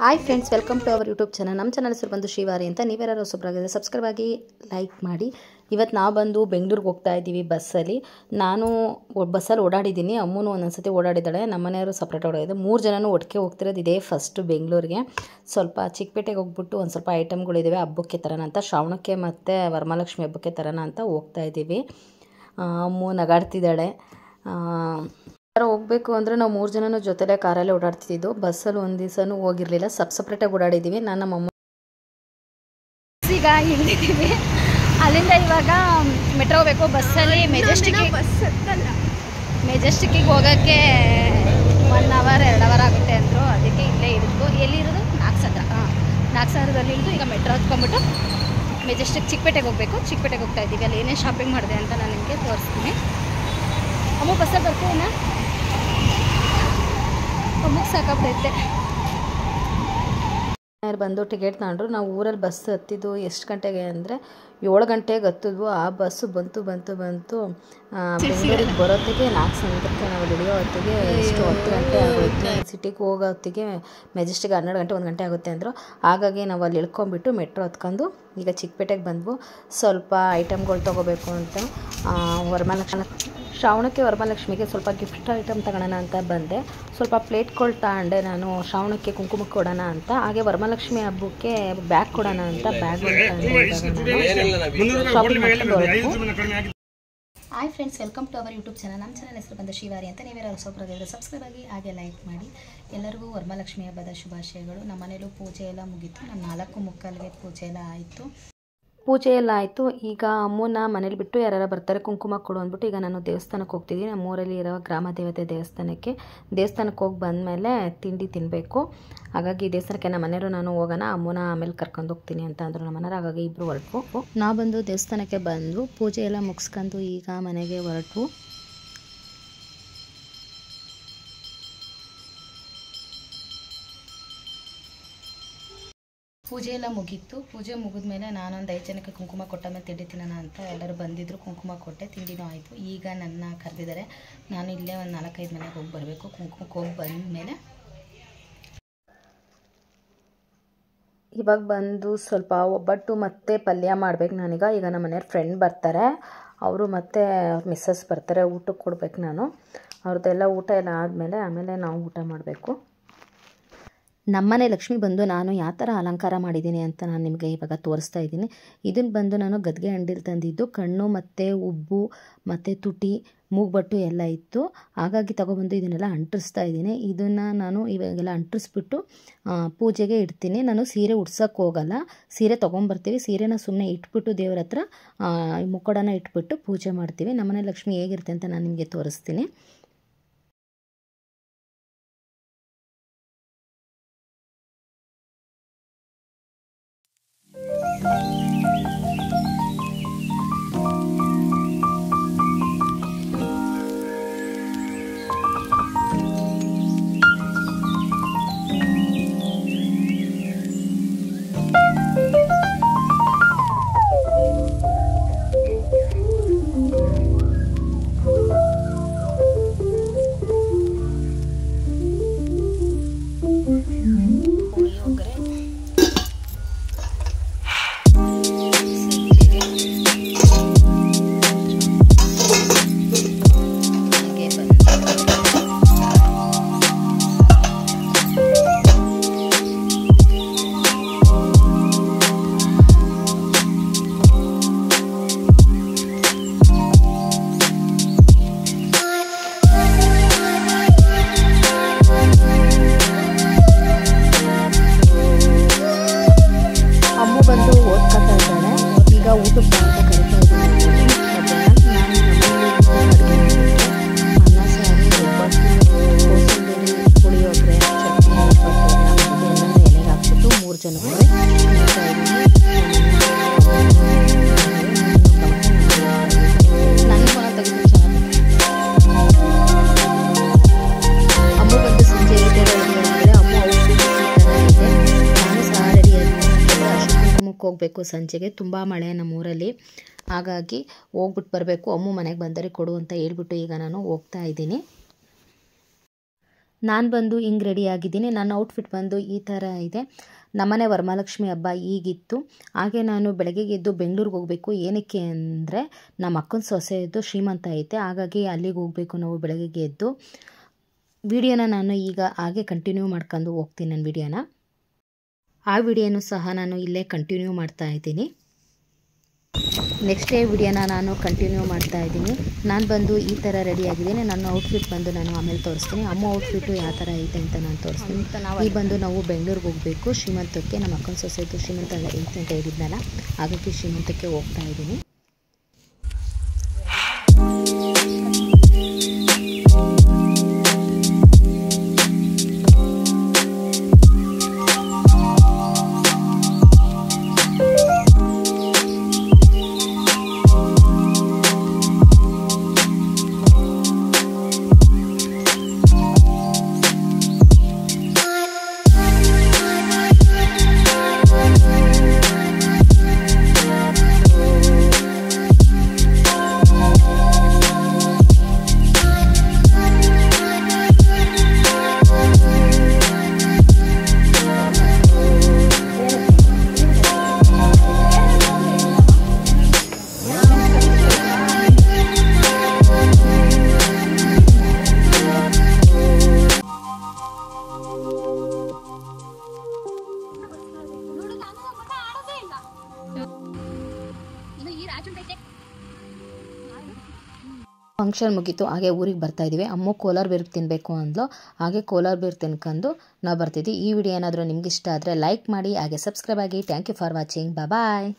Hi friends, welcome to our YouTube channel. ನಮ್ಮ channel ಹೆಸರು ಬಂದು ಶ್ರೀವಾರಿ ಅಂತ. ನೀವ್ಯಾರು ಹೊಸಬ್ರಾಗಿದ್ರೆ ಸಬ್ಸ್ಕ್ರೈಬ್ ಆಗಿ ಲೈಕ್ ಮಾಡಿ. ಇವತ್ತು ನಾವು ಬಂದು ಬೆಂಗಳೂರಿಗೆ ಹೋಗ್ತಾ ಇದ್ದೀವಿ ಬಸ್ಸಲ್ಲಿ. ನಾನು ಬಸ್ಸಲ್ಲಿ ಓಡಾಡಿದ್ದೀನಿ, ಅಮ್ಮನೂ ಒಂದೊಂದ್ಸತಿ ಓಡಾಡಿದ್ದಾಳೆ, ನಮ್ಮ ಮನೆಯವರು ಸಪ್ರೇಟ್ ಓಡಾಡಿದೆ. 3 ಜನನೂ ಒಟ್ಟಿಗೆ ಹೋಗ್ತಿರೋದು ಇದೇ ಫಸ್ಟು ಬೆಂಗಳೂರಿಗೆ. ಸ್ವಲ್ಪ ಚಿಕ್ಕಪೇಟೆಗೆ ಹೋಗ್ಬಿಟ್ಟು ಒಂದು ಸ್ವಲ್ಪ ಐಟಮ್ಗಳಿದ್ದಾವೆ ಹಬ್ಬಕ್ಕೆ ತರೋಣ ಅಂತ, ಶ್ರಾವಣಕ್ಕೆ ಮತ್ತು ವರಮಹಾಲಕ್ಷ್ಮಿ ಹಬ್ಬಕ್ಕೆ ತರೋಣ ಅಂತ ಹೋಗ್ತಾ ಇದ್ದೀವಿ. ಅಮ್ಮು ನಗಾಡ್ತಿದ್ದಾಳೆ. ಹೋಗಬೇಕು ಅಂದರೆ ನಾವು 3 ಜನನೂ ಜೊತೆಲೇ ಕಾರಲ್ಲೇ ಓಡಾಡ್ತಿದ್ದು. ಬಸ್ಸಲ್ಲಿ ಒಂದು ದಿವಸನೂ ಹೋಗಿರಲಿಲ್ಲ, ಸಪ್ರೇಟಾಗಿ ಓಡಾಡಿದ್ದೀವಿ. ನಾನು ನಮ್ಮಮ್ಮ ಈಗ ಇಲ್ಲಿದ್ದೀವಿ. ಅಲ್ಲಿಂದ ಇವಾಗ ಮೆಟ್ರೋ ಹೋಗಬೇಕು. ಬಸ್ಸಲ್ಲಿ ಮೆಜೆಸ್ಟಿಕ್ಕಿಗೆ ಹೋಗೋಕ್ಕೆ 1 ಅವರ್ 2 ಅವರ್ ಆಗುತ್ತೆ ಅಂದರು. ಅದಕ್ಕೆ ಇಲ್ಲೇ ಇರೋದು. ಎಲ್ಲಿರೋದು? ನಾಗಸಂದ್ರದಲ್ಲಿ ಇಳಿದು ಈಗ ಮೆಟ್ರೋ ಹತ್ಕೊಂಡ್ಬಿಟ್ಟು ಮೆಜೆಸ್ಟಿಕ್ ಚಿಕ್ಕಪೇಟೆಗೆ ಹೋಗಬೇಕು. ಚಿಕ್ಕಪೇಟೆಗೆ ಹೋಗ್ತಾ ಇದ್ದೀವಿ. ಅಲ್ಲಿ ಏನೇನು ಶಾಪಿಂಗ್ ಮಾಡಿದೆ ಅಂತ ನಾನು ನಿಮಗೆ ತೋರಿಸ್ತೀನಿ. ಅಮ್ಮ ಬಸ್ಸಲ್ಲಿ ಬರ್ತೀನ, ಅಮ್ಮಗೆ ಸಾಕಾಗ್ತೈತೆ. ಬಂದು ಟಿಕೆಟ್ ತಗೊಂಡ್ರು. ನಾವು ಊರಲ್ಲಿ ಬಸ್ ಹತ್ತಿದ್ದು ಎಷ್ಟು ಗಂಟೆಗೆ ಅಂದರೆ 7 ಗಂಟೆಗೆ ಹತ್ತಿದ್ವು. ಆ ಬಸ್ಸು ಬಂತು ಬೆಂಗಳೂರಿಗೆ ಬರೋತ್ತಿಗೆ ನಾಗಸಂದ್ರಕ್ಕೆ ನಾವು ಇಳಿಯೋ ಹೊತ್ತಿಗೆ ಎಷ್ಟು 10 ಗಂಟೆ ಆಗುತ್ತೆ. ಸಿಟಿಗೆ ಹೋಗೋ ಹೊತ್ತಿಗೆ ಮೆಜೆಸ್ಟಿಕ್ 12 ಗಂಟೆ 1 ಗಂಟೆ ಆಗುತ್ತೆ ಅಂದರು. ಹಾಗಾಗಿ ನಾವು ಅಲ್ಲಿ ಇಳ್ಕೊಂಬಿಟ್ಟು ಮೆಟ್ರೋ ಹತ್ಕೊಂಡು ಈಗ ಚಿಕ್ಕಪೇಟೆಗೆ ಬಂದ್ವು. ಸ್ವಲ್ಪ ಐಟಮ್ಗಳು ತೊಗೋಬೇಕು ಅಂತ ಶ್ರಾವಣಕ್ಕೆ ವರಮಹಾಲಕ್ಷ್ಮಿಗೆ ಸ್ವಲ್ಪ ಗಿಫ್ಟ್ ಐಟಮ್ ತಗೊಳ್ಳೋಣ ಅಂತ ಬಂದೆ. ಸ್ವಲ್ಪ ಪ್ಲೇಟ್ಗಳು ತಗೊಂಡೆ ನಾನು, ಶ್ರಾವಣಕ್ಕೆ ಕುಂಕುಮಕ್ಕೆ ಕೊಡೋಣ ಅಂತ. ಹಾಗೆ ವರಮಹಾಲಕ್ಷ್ಮಿ ಹಬ್ಬಕ್ಕೆ ಬ್ಯಾಗ್ ಕೊಡೋಣ ಅಂತ ಬ್ಯಾಗ್ಗಳು hi friends, welcome to our YouTube channel. ನಮ್ಮ ಚಾನಲ್ ಹೆಸರು ಬಂದು ಶ್ರೀವಾರಿ ಅಂತ. ನೀವ್ಯಾರು ಹೊಸಬ್ರಾಗಿದ್ರೆ ಸಬ್ಸ್ಕ್ರೈಬ್ ಆಗಿ ಹಾಗೆ ಲೈಕ್ ಮಾಡಿ. ಎಲ್ಲರಿಗೂ ವರಮಹಾಲಕ್ಷ್ಮಿ ಹಬ್ಬದ ಶುಭಾಶಯಗಳು. ನಮ್ಮ ಮನೇಲೂ ಪೂಜೆ ಎಲ್ಲ ಮುಗೀತು. ನಾನು 4:45ಗೆ ಪೂಜೆ ಎಲ್ಲ ಆಯಿತು. ಈಗ ಅಮ್ಮನ ಮನೇಲಿ ಬಿಟ್ಟು ಯಾರು ಬರ್ತಾರೆ ಕುಂಕುಮ ಕೊಡು ಅಂದ್ಬಿಟ್ಟು ಈಗ ನಾನು ದೇವಸ್ಥಾನಕ್ಕೆ ಹೋಗ್ತಿದ್ದೀನಿ. ನಮ್ಮೂರಲ್ಲಿ ಇರೋ ಗ್ರಾಮ ದೇವತೆ ದೇವಸ್ಥಾನಕ್ಕೆ ಹೋಗಿ ಬಂದಮೇಲೆ ತಿಂಡಿ ತಿನ್ನಬೇಕು. ಹಾಗಾಗಿ ದೇವಸ್ಥಾನಕ್ಕೆ ನಮ್ಮ ಮನೆಯವರು ನಾನು ಹೋಗೋಣ, ಅಮ್ಮನ ಆಮೇಲೆ ಕರ್ಕೊಂಡು ಹೋಗ್ತೀನಿ ಅಂತ ಅಂದರು ನಮ್ಮ ಮನೆಯವರು. ಹಾಗಾಗಿ ಇಬ್ಬರು ಹೊರಟ್ವು. ನಾವು ಬಂದು ದೇವಸ್ಥಾನಕ್ಕೆ ಬಂದು ಪೂಜೆ ಎಲ್ಲ ಮುಗಿಸ್ಕೊಂಡು ಈಗ ಮನೆಗೆ ಹೊರಟ್ವು. ಪೂಜೆ ಎಲ್ಲ ಮುಗೀತು. ಪೂಜೆ ಮುಗಿದ್ಮೇಲೆ ನಾನೊಂದು 5 ಜನಕ್ಕೆ ಕುಂಕುಮ ಕೊಟ್ಟ ಮೇಲೆ ತಿಂಡಿ ತಿನ್ನೋಣ ಅಂತ ಎಲ್ಲರೂ ಬಂದಿದ್ದರು. ಕುಂಕುಮ ಕೊಟ್ಟೆ, ತಿಂಡಿನೂ ಆಯಿತು. ಈಗ ನನ್ನ ಕರೆದಿದ್ದಾರೆ. ನಾನು ಇಲ್ಲೇ ಒಂದು 4-5 ಮನೆಗೆ ಹೋಗಿ ಬರಬೇಕು. ಕುಂಕುಮಕ್ಕೆ ಹೋಗಿ ಬಂದಮೇಲೆ ಇವಾಗ ಬಂದು ಸ್ವಲ್ಪ ಒಬ್ಬಟ್ಟು ಮತ್ತು ಪಲ್ಯ ಮಾಡಬೇಕು ನಾನೀಗ. ಈಗ ನಮ್ಮ ಮನೆಯವ್ರ ಫ್ರೆಂಡ್ ಬರ್ತಾರೆ, ಅವರು ಮತ್ತು ಮಿಸ್ಸಸ್ ಬರ್ತಾರೆ. ಊಟಕ್ಕೆ ಕೊಡ್ಬೇಕು ನಾನು. ಅವ್ರದ್ದೆಲ್ಲ ಊಟ ಎಲ್ಲ ಆಮೇಲೆ ನಾವು ಊಟ ಮಾಡಬೇಕು. ನಮ್ಮನೆ ಲಕ್ಷ್ಮಿ ಬಂದು ನಾನು ಯಾವ ಥರ ಅಲಂಕಾರ ಮಾಡಿದ್ದೀನಿ ಅಂತ ನಾನು ನಿಮಗೆ ಇವಾಗ ತೋರಿಸ್ತಾ ಇದ್ದೀನಿ. ಇದನ್ನು ಬಂದು ನಾನು ಗದ್ಗೆ ಅಂಡಿಲಿ ತಂದಿದ್ದು. ಕಣ್ಣು ಮತ್ತು ಉಬ್ಬು ಮತ್ತು ತುಟಿ ಮೂಗ್ಬಟ್ಟು ಎಲ್ಲ ಇತ್ತು. ಹಾಗಾಗಿ ತೊಗೊಬಂದು ಇದನ್ನೆಲ್ಲ ಅಂಟಿಸ್ತಾ ಇದ್ದೀನಿ. ಇದನ್ನು ನಾನು ಇವಾಗೆಲ್ಲ ಅಂಟಿಸ್ಬಿಟ್ಟು ಪೂಜೆಗೆ ಇಡ್ತೀನಿ. ನಾನು ಸೀರೆ ಉಡ್ಸೋಕ್ಕೆ ಹೋಗಲ್ಲ, ಸೀರೆ ತೊಗೊಂಬರ್ತೀವಿ. ಸೀರೆನ ಸುಮ್ಮನೆ ಇಟ್ಬಿಟ್ಟು ದೇವ್ರ ಹತ್ರ ಮುಖೋಡನ ಇಟ್ಬಿಟ್ಟು ಪೂಜೆ ಮಾಡ್ತೀವಿ. ನಮ್ಮನೆ ಲಕ್ಷ್ಮಿ ಹೇಗಿರುತ್ತೆ ಅಂತ ನಾನು ನಿಮಗೆ ತೋರಿಸ್ತೀನಿ. ಹೋಗಬೇಕು ಸಂಜೆಗೆ. ತುಂಬ ಮಳೆ ನಮ್ಮೂರಲ್ಲಿ, ಹಾಗಾಗಿ ಹೋಗ್ಬಿಟ್ಟು ಬರಬೇಕು. ಅಮ್ಮು ಮನೆಗೆ ಬಂದರೆ ಕೊಡು ಅಂತ ಹೇಳ್ಬಿಟ್ಟು ಈಗ ನಾನು ಹೋಗ್ತಾ ಇದ್ದೀನಿ. ನಾನು ಬಂದು ಹಿಂಗೆ ರೆಡಿ ಆಗಿದ್ದೀನಿ. ನನ್ನ ಔಟ್ಫಿಟ್ ಬಂದು ಈ ಥರ ಇದೆ. ನಮ್ಮನೆ ವರಮಹಾಲಕ್ಷ್ಮಿ ಹಬ್ಬ ಈಗಿತ್ತು. ಹಾಗೆ ನಾನು ಬೆಳಗ್ಗೆ ಎದ್ದು ಬೆಂಗಳೂರಿಗೆ ಹೋಗಬೇಕು. ಏನಕ್ಕೆ ಅಂದರೆ ನಮ್ಮ ಅಕ್ಕನ ಸೊಸೆಯದ್ದು ಶ್ರೀಮಂತ ಐತೆ, ಹಾಗಾಗಿ ಅಲ್ಲಿಗೆ ಹೋಗಬೇಕು ನಾವು ಬೆಳಗ್ಗೆ ಎದ್ದು. ವಿಡಿಯೋನ ನಾನು ಈಗ ಹಾಗೆ ಕಂಟಿನ್ಯೂ ಮಾಡ್ಕೊಂಡು ಹೋಗ್ತೀನಿ. ನನ್ನ ವಿಡಿಯೋನ ಆ ವಿಡಿಯೋನೂ ಸಹ ನಾನು ಇಲ್ಲೇ ಕಂಟಿನ್ಯೂ ಮಾಡ್ತಾ ಇದ್ದೀನಿ. ನೆಕ್ಸ್ಟ್ ಡೇ ವಿಡಿಯೋನ ನಾನು ಕಂಟಿನ್ಯೂ ಮಾಡ್ತಾ ಇದ್ದೀನಿ. ನಾನು ಬಂದು ಈ ಥರ ರೆಡಿ ಆಗಿದ್ದೀನಿ. ನನ್ನ ಔಟ್ಫಿಟ್ ಬಂದು ನಾನು ಆಮೇಲೆ ತೋರಿಸ್ತೀನಿ. ಅಮ್ಮ ಔಟ್ಫಿಟ್ಟು ಯಾವ ಥರ ಐತೆ ಅಂತ ನಾನು ತೋರಿಸ್ತೀನಿ. ಈ ಬಂದು ನಾವು ಬೆಂಗಳೂರಿಗೆ ಹೋಗಬೇಕು ಶ್ರೀಮಂತಕ್ಕೆ. ನಮ್ಮ ಅಕ್ಕನ ಸೊಸೆದು ಶ್ರೀಮಂತ ಐತೆ ಅಂತ ಹೇಳಿದ್ನಲ್ಲ, ಹಾಗಾಗಿ ಶ್ರೀಮಂತಕ್ಕೆ ಹೋಗ್ತಾ ಇದ್ದೀನಿ. ಫಂಕ್ಷನ್ ಮುಗೀತು, ಹಾಗೆ ಊರಿಗೆ ಬರ್ತಾ ಇದ್ದೀವಿ. ಅಮ್ಮ ಕೋಲಾರ ಬೇರು ತಿನ್ನಬೇಕು ಅಂದ್ಲು, ಹಾಗೆ ಕೋಲಾರ ಬೇರು ತಿನ್ಕೊಂಡು ನಾವು ಬರ್ತಿದ್ವಿ. ಈ ವಿಡಿಯೋ ಏನಾದರೂ ನಿಮ್ಗೆ ಇಷ್ಟ ಆದರೆ ಲೈಕ್ ಮಾಡಿ, ಹಾಗೆ ಸಬ್ಸ್ಕ್ರೈಬ್ ಆಗಿ. Thank you for watching. Bye.